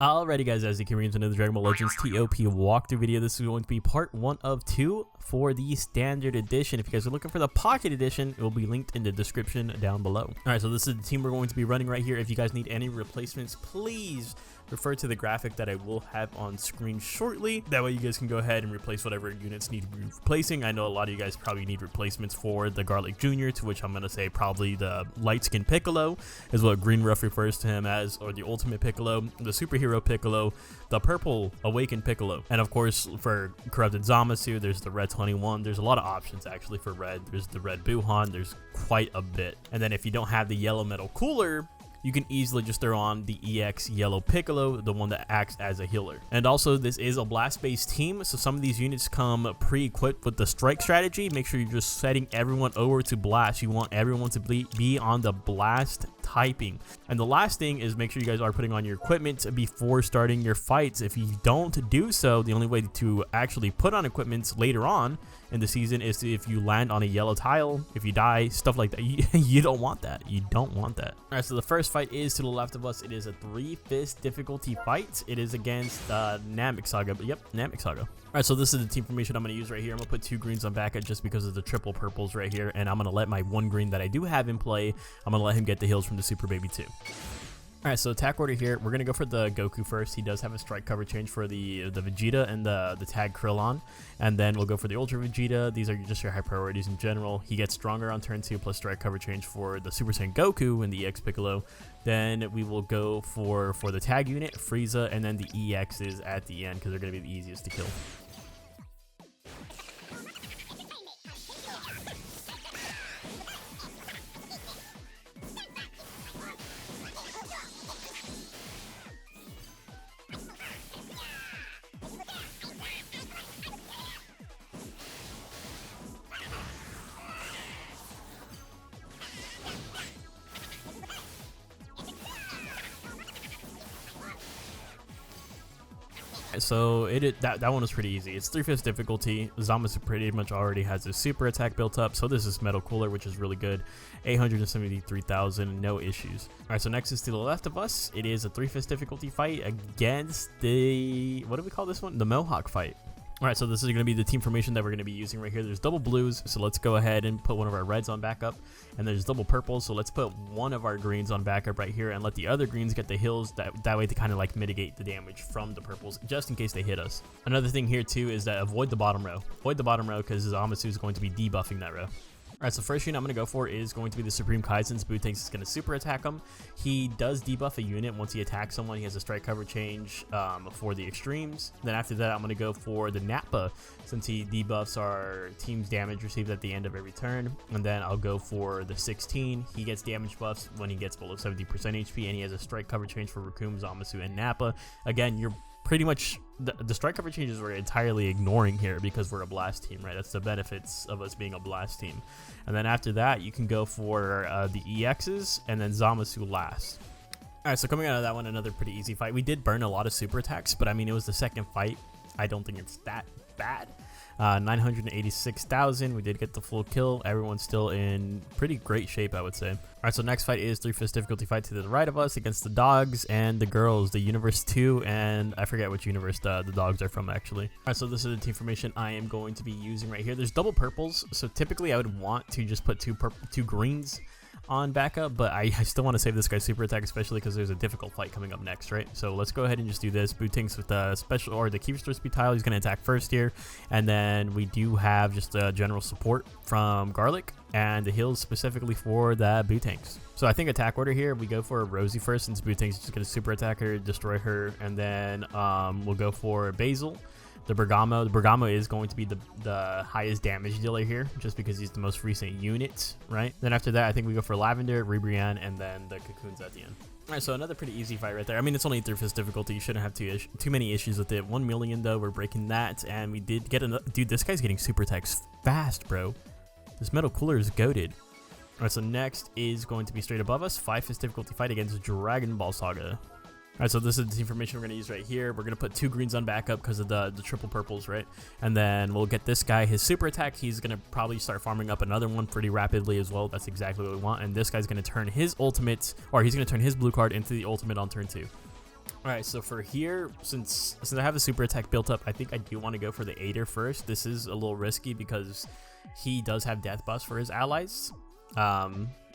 Alrighty guys, as you can read into the Dragon Ball Legends TOP walkthrough video, this is going to be part 1 of 2 for the standard edition. If you guys are looking for the pocket edition, it will be linked in the description down below. Alright, so this is the team we're going to be running right here. If you guys need any replacements, please refer to the graphic that I will have on screen shortly. That way you guys can go ahead and replace whatever units need to be replacing. I know a lot of you guys probably need replacements for the Garlic Jr., to which I'm going to say probably the Light Skin Piccolo is what Green Ruff refers to him as, or the Ultimate Piccolo, the Superhero Piccolo, the Purple Awakened Piccolo, and of course for Corrupted Zamasu, there's the Red 21. There's a lot of options actually for Red. There's the Red Buhan, there's quite a bit. And then if you don't have the Yellow Metal Cooler, you can easily just throw on the EX Yellow Piccolo, the one that acts as a healer. And also, this is a blast-based team, so some of these units come pre-equipped with the strike strategy. Make sure you're just setting everyone over to blast. You want everyone to be on the blast typing. And the last thing is make sure you guys are putting on your equipment before starting your fights. If you don't do so, the only way to actually put on equipment later on in the season is if you land on a yellow tile, if you die, stuff like that. You don't want that. You don't want that. Alright, so the first fight is to the left of us. It is a 3-fist difficulty fight. It is against Namx Saga. Yep, Namx Saga. Alright, so this is the team formation I'm going to use right here. I'm going to put 2 greens on backup just because of the triple purples right here. And I'm going to let my 1 green that I do have in play, I'm going to let him get the heals from the Super Baby 2. Alright, so attack order here, we're going to go for the Goku first. He does have a strike cover change for the Vegeta and the tag Krillon. And then we'll go for the Ultra Vegeta. These are just your high priorities in general. He gets stronger on turn 2 plus strike cover change for the Super Saiyan Goku and the EX Piccolo. Then we will go for the tag unit, Frieza, and then the EXs at the end because they're going to be the easiest to kill. So that one was pretty easy. It's 3-fifths difficulty. Zamasu pretty much already has his super attack built up, so this is Metal Cooler, which is really good. 873,000, no issues. Alright, so next is to the left of us. It is a 3-fifths difficulty fight against the, what do we call this one? The Mohawk fight. Alright, so this is going to be the team formation that we're going to be using right here. There's double blues, so let's go ahead and put one of our reds on backup. And there's double purples, so let's put one of our greens on backup right here and let the other greens get the hills. That way to kind of like mitigate the damage from the purples, just in case they hit us. Another thing here too is that avoid the bottom row. Avoid the bottom row because Zamasu is going to be debuffing that row. Alright, so first unit I'm going to go for is going to be the Supreme Kaizen's Bootanks is going to super attack him. He does debuff a unit once he attacks someone. He has a strike cover change for the extremes. Then after that, I'm going to go for the Nappa since he debuffs our team's damage received at the end of every turn. And then I'll go for the 16. He gets damage buffs when he gets below 70% HP, and he has a strike cover change for Raccoon, Zamasu, and Nappa. Again, you're pretty much the strike cover changes we're entirely ignoring here because we're a blast team, right? That's the benefits of us being a blast team. And then after that, you can go for the EXs and then Zamasu last. Alright, so coming out of that one, another pretty easy fight. We did burn a lot of super attacks, but I mean, it was the second fight. I don't think it's that bad. 986,000. We did get the full kill. Everyone's still in pretty great shape, I would say. Alright, so next fight is 3-fifths difficulty fight to the right of us against the dogs and the girls, the Universe 2, and I forget which universe the dogs are from actually. Alright, so this is the team formation I am going to be using right here. There's double purples, so typically I would want to just put two greens on backup, but I still want to save this guy's super attack, especially because there's a difficult fight coming up next, right? So let's go ahead and just do this. Bootanks with the special or the Keeper Speed tile, he's going to attack first here, and then we do have just a general support from Garlic and the heals specifically for the Bootanks. So I think attack order here, we go for Rosie first since Bootanks is just going to super attack her, destroy her, and then we'll go for Basil. The Bergamo. The Bergamo is going to be the highest damage dealer here, just because he's the most recent unit, right? Then after that, I think we go for Lavender, Ribrianne, and then the Cocoons at the end. Alright, so another pretty easy fight right there. I mean, it's only 3-fifths difficulty. You shouldn't have too many issues with it. 1 million, though. We're breaking that, and we did get another. Dude, this guy's getting super attacks fast, bro. This Metal Cooler is goated. Alright, so next is going to be straight above us. 5-fifths difficulty fight against Dragon Ball Saga. Alright, so this is the information we're going to use right here. We're going to put 2 greens on backup because of the triple purples, right? And then we'll get this guy his super attack. He's going to probably start farming up another one pretty rapidly as well. That's exactly what we want. And this guy's going to turn his ultimate, or he's going to turn his blue card into the ultimate on turn 2. Alright, so for here, since I have a super attack built up, I think I do want to go for the Aider first. This is a little risky because he does have death buffs for his allies.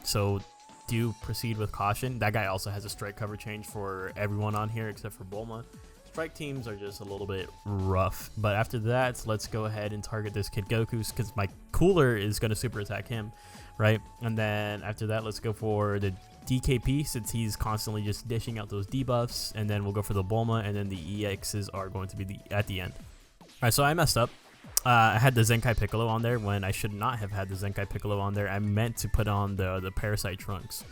So do proceed with caution. That guy also has a strike cover change for everyone on here except for Bulma. Strike teams are just a little bit rough. But after that, let's go ahead and target this kid Goku because my cooler is going to super attack him, right? And then after that, let's go for the DKP since he's constantly just dishing out those debuffs, and then we'll go for the Bulma, and then the EXs are going to be at the end. Alright, so I messed up. I had the Zenkai Piccolo on there when I should not have had the Zenkai Piccolo on there. I meant to put on the Parasite Trunks,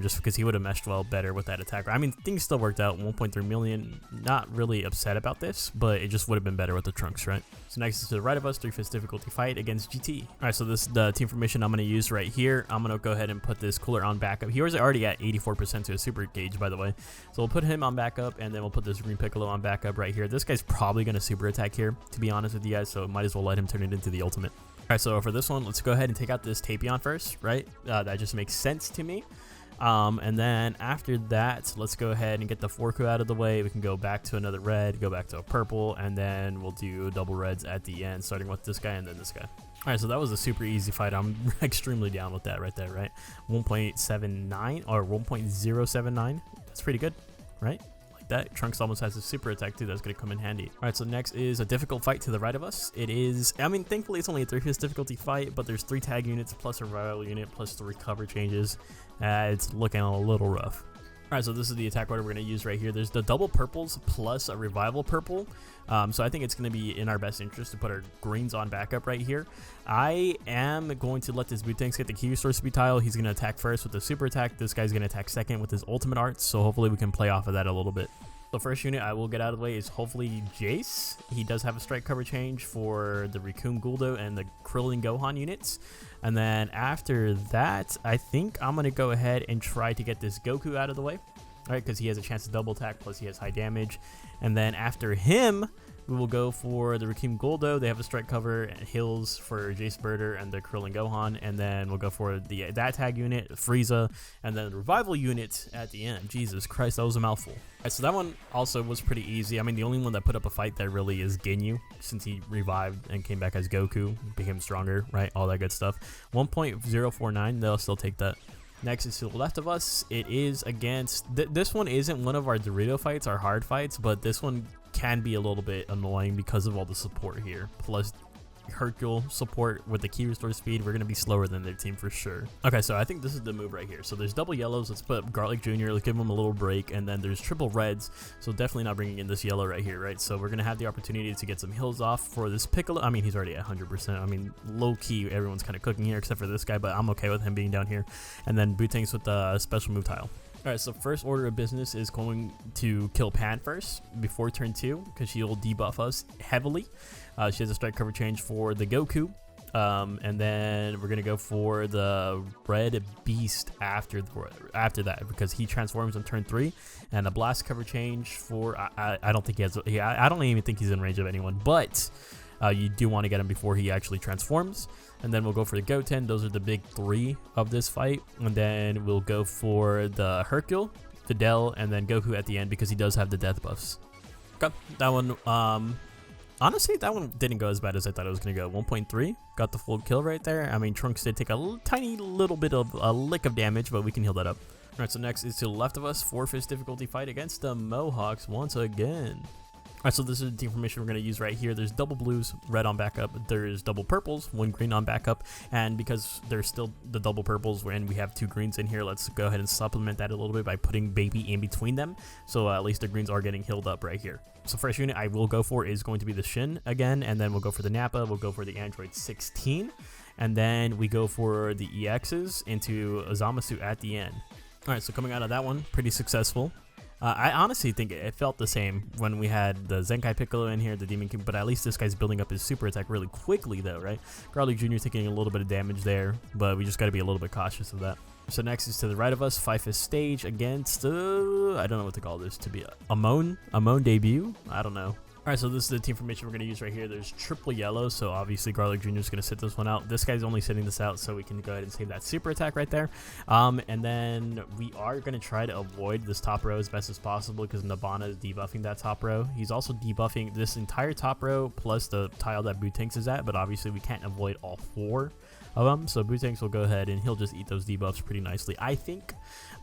just because he would have meshed well better with that attacker. I mean, things still worked out, 1.3 million. Not really upset about this, but it just would have been better with the Trunks, right? So next is to the right of us, 3-fifths difficulty fight against GT. Alright, so this is the team formation I'm going to use right here. I'm going to go ahead and put this cooler on backup. He was already at 84% to a super gauge, by the way. So we'll put him on backup, and then we'll put this Green Piccolo on backup right here. This guy's probably going to super attack here, to be honest with you guys, so might as well let him turn it into the ultimate. Alright, so for this one, let's go ahead and take out this Tapion first, right? That just makes sense to me. And then after that, let's go ahead and get the Forku out of the way. We can go back to another red, go back to a purple, and then we'll do double reds at the end, starting with this guy and then this guy. Alright, so that was a super easy fight. I'm extremely down with that right there, right? 1.79 or 1.079. That's pretty good, right? Like that. Trunks almost has a super attack too. That's going to come in handy. Alright, so next is a difficult fight to the right of us. It is, I mean, thankfully it's only a 3-fifths difficulty fight, but there's 3 tag units plus a rival unit plus 3 cover changes. It's looking a little rough. Alright, so this is the attack order we're going to use right here. There's the double purples plus a revival purple. So I think it's going to be in our best interest to put our greens on backup right here. I am going to let this Bootanks get the Ginu Force speed tile. He's going to attack first with the super attack. This guy's going to attack second with his ultimate arts. So hopefully we can play off of that a little bit. The first unit I will get out of the way is hopefully Jace. He does have a strike cover change for the Rikum Guldo and the Krillin Gohan units. And then after that, I think I'm going to go ahead and try to get this Goku out of the way. Alright, because he has a chance to double attack, plus he has high damage. And then after him, we will go for the Rikim Guldo. They have a strike cover and heals for Jace Birder and the Krillin Gohan. And then we'll go for that tag unit, Frieza, and then the revival unit at the end. Jesus Christ, that was a mouthful. Alright, so that one also was pretty easy. I mean, the only one that put up a fight there really is Ginyu, since he revived and came back as Goku, became stronger, right? All that good stuff. 1.049, they'll still take that. Next is to the left of us. It is against, this one isn't one of our Dorito fights, our hard fights, but this one can be a little bit annoying because of all the support here. Plus Hercule support with the key restore speed, we're going to be slower than their team for sure. Okay, so I think this is the move right here. So there's double yellows. Let's put up Garlic Jr. Let's give him a little break. And then there's triple reds. So definitely not bringing in this yellow right here, right? So we're going to have the opportunity to get some heals off for this Piccolo. I mean, he's already at 100%. I mean, low key, everyone's kind of cooking here except for this guy, but I'm okay with him being down here. And then Bootanks with the special move tile. Alright, so first order of business is going to kill Pan first before turn 2 because she'll debuff us heavily. She has a strike cover change for the Goku. And then we're going to go for the Red Beast after that because he transforms on turn 3. And a blast cover change for, I don't think he has, I don't even think he's in range of anyone, but you do want to get him before he actually transforms. And then we'll go for the Goten. Those are the big 3 of this fight. And then we'll go for the Hercule, Fidel, and then Goku at the end because he does have the death buffs. Okay, that one, honestly, that one didn't go as bad as I thought it was going to go. 1.3, got the full kill right there. I mean, Trunks did take a tiny little bit of a lick of damage, but we can heal that up. Alright, so next is to the left of us, 4-fifths difficulty fight against the Mohawks once again. Alright, so this is the information we're going to use right here. There's double blues, red on backup. There's double purples, 1 green on backup. And because there's still the double purples and we have 2 greens in here, let's go ahead and supplement that a little bit by putting baby in between them. So at least the greens are getting healed up right here. So first unit I will go for is going to be the Shin again. And then we'll go for the Nappa. We'll go for the Android 16. And then we go for the EXs into Zamasu at the end. Alright, so coming out of that one, pretty successful. I honestly think it felt the same when we had the Zenkai Piccolo in here, the Demon King, but at least this guy's building up his super attack really quickly though, right? Garlic Jr. taking a little bit of damage there, but we just got to be a little bit cautious of that. So next is to the right of us, 5-fifths stage against, I don't know what to call this, to be Amon debut? I don't know. Alright, so this is the team formation we're going to use right here. There's triple yellow, so obviously Garlic Jr. is going to sit this one out. This guy's only sitting this out, so we can go ahead and save that super attack right there. And then we are going to try to avoid this top row as best as possible because Nabana is debuffing that top row. He's also debuffing this entire top row plus the tile that Bootanks is at, but obviously we can't avoid all 4 of them. So Bootanks will go ahead and he'll just eat those debuffs pretty nicely, I think.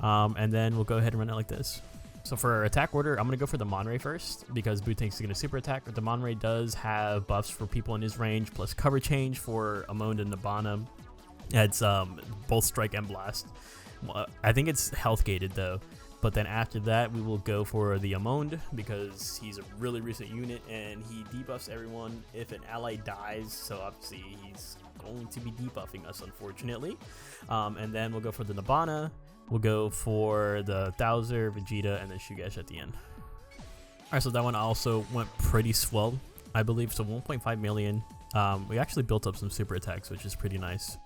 And then we'll go ahead and run it like this. So for our attack order, I'm going to go for the Monray first because Bootanks is going to super attack. But the Monray does have buffs for people in his range plus cover change for Amon and Nabana. It's both strike and blast. I think it's health gated though. But then after that, we will go for the Amon because he's a really recent unit and he debuffs everyone if an ally dies. So obviously he's going to be debuffing us, unfortunately. And then we'll go for the Nabana. We'll go for the Thouser, Vegeta, and then Shugesh at the end. Alright, so that one also went pretty swell, I believe. So 1.5 million. We actually built up some super attacks, which is pretty nice.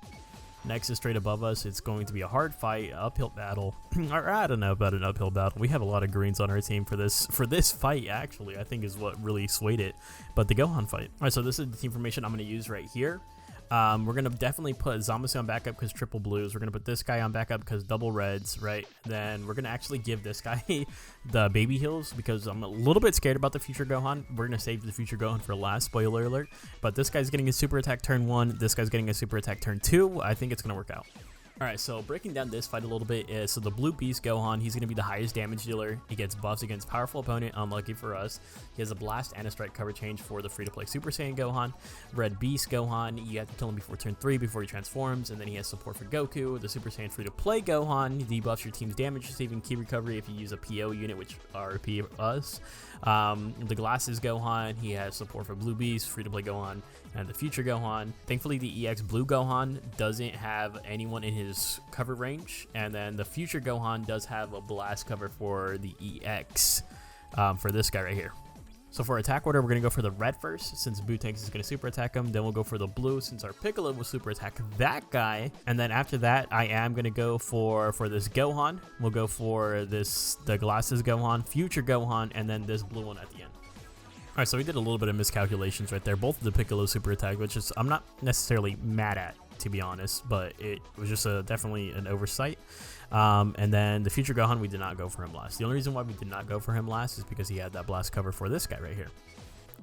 Next is straight above us. It's going to be a hard fight, uphill battle. Or I don't know about an uphill battle. We have a lot of greens on our team for this fight, actually. I think is what really swayed it. But the Gohan fight. Alright, so this is the team formation I'm going to use right here. We're going to definitely put Zamasu on backup because triple blues. We're going to put this guy on backup because double reds, right? Then we're going to actually give this guy the baby heals because I'm a little bit scared about the future Gohan. We're going to save the future Gohan for last, spoiler alert. But this guy's getting a super attack turn 1. This guy's getting a super attack turn 2. I think it's going to work out. Alright, so breaking down this fight a little bit is, so the blue beast Gohan, he's going to be the highest damage dealer. He gets buffs against powerful opponent, unlucky for us. He has a blast and a strike cover change for the free-to-play Super Saiyan Gohan. Red beast Gohan, you have to kill him before turn 3 before he transforms, and then he has support for Goku. The Super Saiyan free-to-play Gohan, he debuffs your team's damage receiving key recovery if you use a PO unit, which RP us. The glasses Gohan, he has support for blue beast, free-to-play Gohan, and the future Gohan. Thankfully, the EX blue Gohan doesn't have anyone in his cover range, and then the future Gohan does have a blast cover for the EX for this guy right here. So for attack order, we're going to go for the red first since Bootanks is going to super attack him. Then we'll go for the blue since our Piccolo will super attack that guy. And then after that, I am going to go for this Gohan. We'll go for the glasses Gohan, future Gohan, and then this blue one at the end. Alright, so we did a little bit of miscalculations right there. Both of the Piccolo super attack, which is I'm not necessarily mad at, to be honest, but it was just definitely an oversight. And then the future Gohan, we did not go for him last. The only reason why we did not go for him last is because he had that blast cover for this guy right here.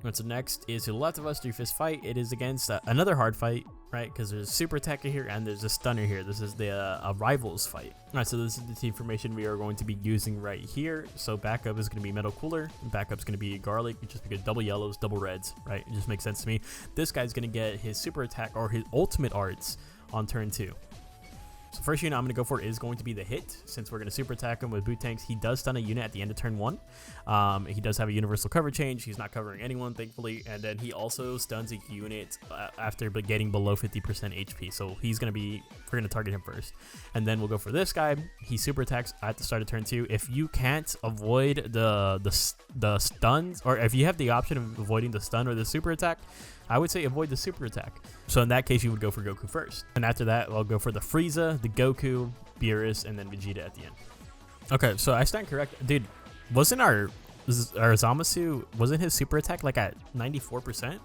And so next is to the left of us, 3-fist fight. It is against another hard fight, right? Because there's a super attacker here and there's a stunner here. This is the rivals fight. All right, so this is the team formation we are going to be using right here. So backup is going to be Metal Cooler. Backup's going to be Garlic, just because double yellows, double reds, right? It just makes sense to me. This guy's going to get his super attack or his ultimate arts on turn 2. So first unit I'm going to go for is going to be the hit, since we're going to super attack him with Bootanks. He does stun a unit at the end of turn 1. He does have a universal cover change. He's not covering anyone, thankfully. And then he also stuns a unit after getting below 50% HP. So we're going to target him first. And then we'll go for this guy. He super attacks at the start of turn 2. If you can't avoid the stuns, or if you have the option of avoiding the stun or the super attack, I would say avoid the super attack. So in that case, you would go for Goku first. And after that, I'll go for the Frieza, the Goku, Beerus, and then Vegeta at the end. Okay, so I stand correct. Dude, wasn't our Zamasu, wasn't his super attack like at 94%?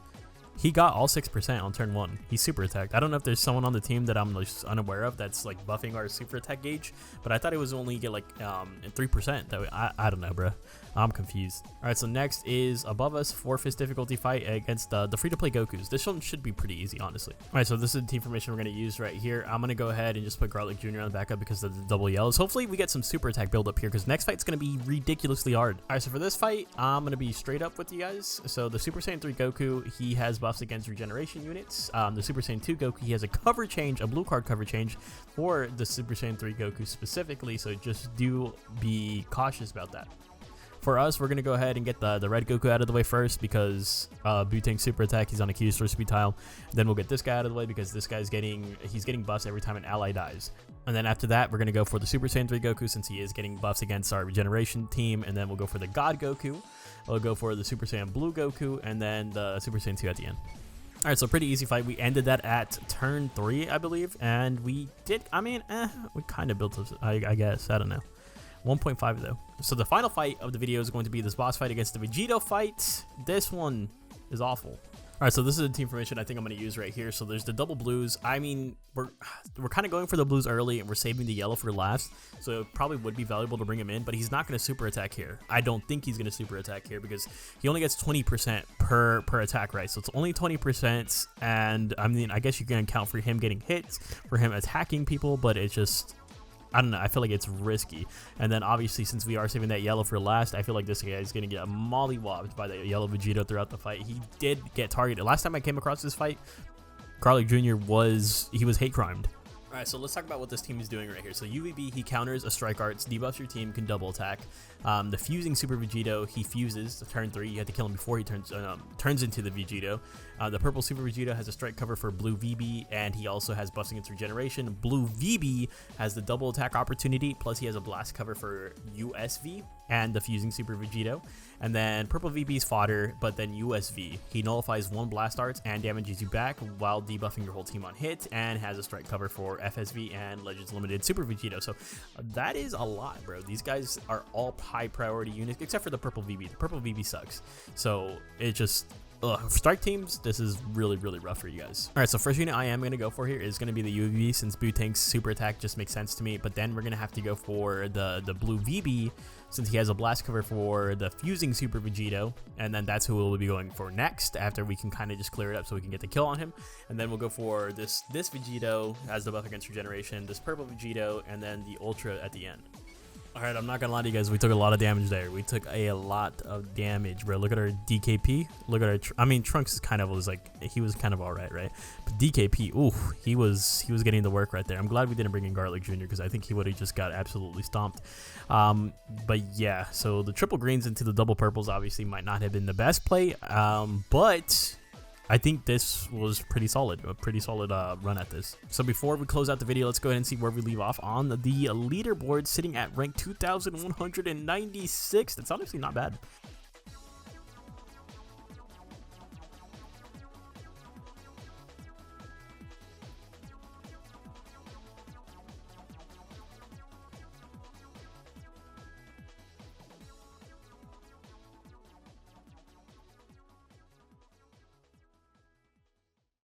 He got all 6% on turn 1. He super attacked. I don't know if there's someone on the team that I'm just unaware of that's like buffing our super attack gauge, but I thought it was only get like 3%. That way, I don't know, bro. I'm confused. All right, so next is above us, 4-fist difficulty fight against the free-to-play Gokus. This one should be pretty easy, honestly. All right, so this is the team formation we're going to use right here. I'm going to go ahead and just put Garlic Jr. on the backup because of the double yellows. Hopefully, we get some super attack build up here because next fight's going to be ridiculously hard. All right, so for this fight, I'm going to be straight up with you guys. So the Super Saiyan 3 Goku, he has buffs against regeneration units. The Super Saiyan 2 Goku, he has a cover change, a blue card cover change for the Super Saiyan 3 Goku specifically. So just do be cautious about that. For us, we're going to go ahead and get the red Goku out of the way first because Bootank super attack, he's on a Q-Store speed tile. Then we'll get this guy out of the way because this guy's getting buffs every time an ally dies. And then after that, we're going to go for the Super Saiyan 3 Goku since he is getting buffs against our regeneration team. And then we'll go for the God Goku. We'll go for the Super Saiyan Blue Goku and then the Super Saiyan 2 at the end. All right, so pretty easy fight. We ended that at turn 3, I believe. And we did, we kind of built this, I guess. I don't know. 1.5 though. So the final fight of the video is going to be this boss fight against the Vegito fight. This one is awful. All right, so this is the team formation I think I'm going to use right here. So there's the double blues. I mean, we're kind of going for the blues early, and we're saving the yellow for last. So it probably would be valuable to bring him in, but he's not going to super attack here. I don't think he's going to super attack here because he only gets 20% per attack, right? So it's only 20%, and I mean, I guess you can account for him getting hits, for him attacking people, but it's just, I don't know, I feel like it's risky. And then obviously, since we are saving that yellow for last, I feel like this guy is going to get mollywopped by the yellow Vegito throughout the fight. He did get targeted. Last time I came across this fight, Garlic Jr. was hate crimed. Alright, so let's talk about what this team is doing right here. So UVB, he counters a strike arts, debuffs your team, can double attack. The fusing Super Vegito, he fuses turn 3. You have to kill him before he turns into the Vegito. The purple Super Vegito has a strike cover for blue VB, and he also has busting its regeneration. Blue VB has the double attack opportunity, plus he has a blast cover for USV and the fusing Super Vegito. And then purple VB's fodder, but then USV. He nullifies 1 blast arts and damages you back while debuffing your whole team on hit, and has a strike cover for FSV and Legends Limited Super Vegito. So that is a lot, bro. These guys are all high priority units, except for the purple VB. The purple VB sucks. So it just, strike teams, this is really rough for you guys. All right, so first unit I am going to go for here is going to be the UVB, since Butank's super attack just makes sense to me. But then we're going to have to go for the blue VB, since he has a blast cover for the fusing Super Vegito, and then that's who we'll be going for next after we can kind of just clear it up so we can get the kill on him. And then we'll go for this Vegito as the buff against regeneration, this purple Vegito, and then the Ultra at the end. Alright, I'm not gonna lie to you guys, we took a lot of damage there. We took a lot of damage, bro. Look at our DKP. Look at our, I mean, Trunks is kind of he was kind of alright, right? But DKP, ooh, he was getting the work right there. I'm glad we didn't bring in Garlic Jr. because I think he would have just got absolutely stomped. But yeah, so the triple greens into the double purples obviously might not have been the best play, but I think this was pretty solid, a pretty solid run at this. So before we close out the video, let's go ahead and see where we leave off on the leaderboard, sitting at rank 2,196. That's honestly not bad.